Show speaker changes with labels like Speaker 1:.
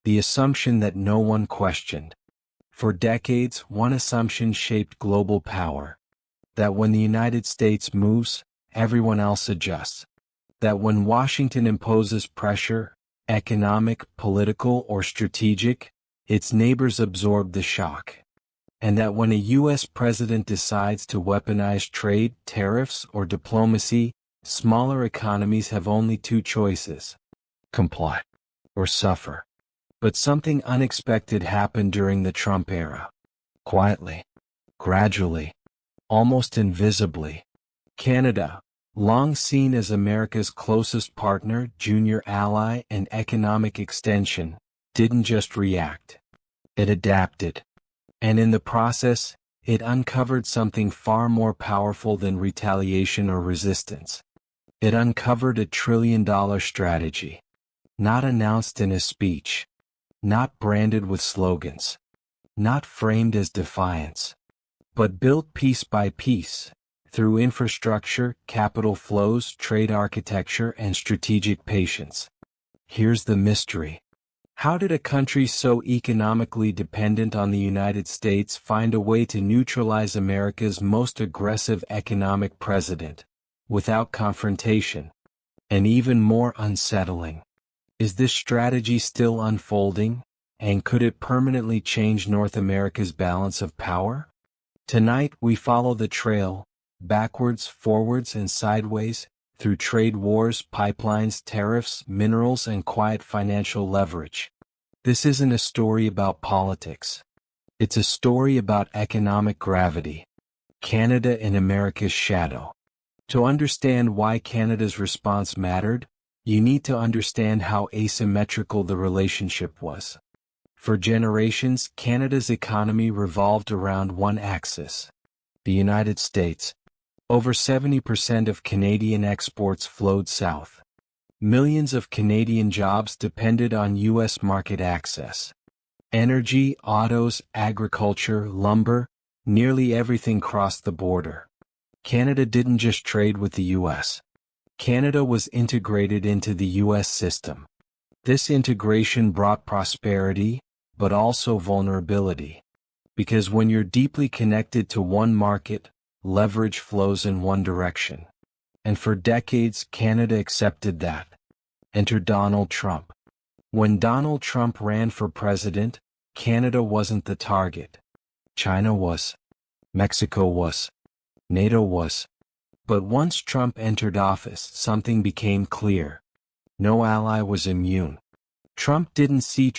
Speaker 1: the assumption that no one questioned. For decades, one assumption shaped global power: that when the United States moves, everyone else adjusts. That when Washington imposes pressure, economic, political, or strategic, its neighbors absorb the shock. And that when a U.S. president decides to weaponize trade, tariffs, or diplomacy, smaller economies have only two choices: comply or suffer. But something unexpected happened during the Trump era. Quietly, gradually, almost invisibly, Canada, long seen as America's closest partner, junior ally, and economic extension, didn't just react. It adapted. And in the process, it uncovered something far more powerful than retaliation or resistance. It uncovered a trillion-dollar strategy. Not announced in a speech. Not branded with slogans. Not framed as defiance. But built piece by piece, through infrastructure, capital flows, trade architecture, and strategic patience. Here's the mystery. How did a country so economically dependent on the United States find a way to neutralize America's most aggressive economic president, without confrontation? And even more unsettling, is this strategy still unfolding, and could it permanently change North America's balance of power? Tonight we follow the trail, backwards, forwards, and sideways, through trade wars, pipelines, tariffs, minerals, and quiet financial leverage. This isn't a story about politics. It's a story about economic gravity. Canada in America's shadow. To understand why Canada's response mattered, you need to understand how asymmetrical the relationship was. For generations, Canada's economy revolved around one axis: the United States. Over 70% of Canadian exports flowed south. Millions of Canadian jobs depended on U.S. market access. Energy, autos, agriculture, lumber, nearly everything crossed the border. Canada didn't just trade with the U.S. Canada was integrated into the U.S. system. This integration brought prosperity, but also vulnerability. Because when you're deeply connected to one market, leverage flows in one direction. And for decades, Canada accepted that. Enter Donald Trump. When Donald Trump ran for president, Canada wasn't the target. China was. Mexico was. NATO was. But once Trump entered office, something became clear. No ally was immune. Trump didn't see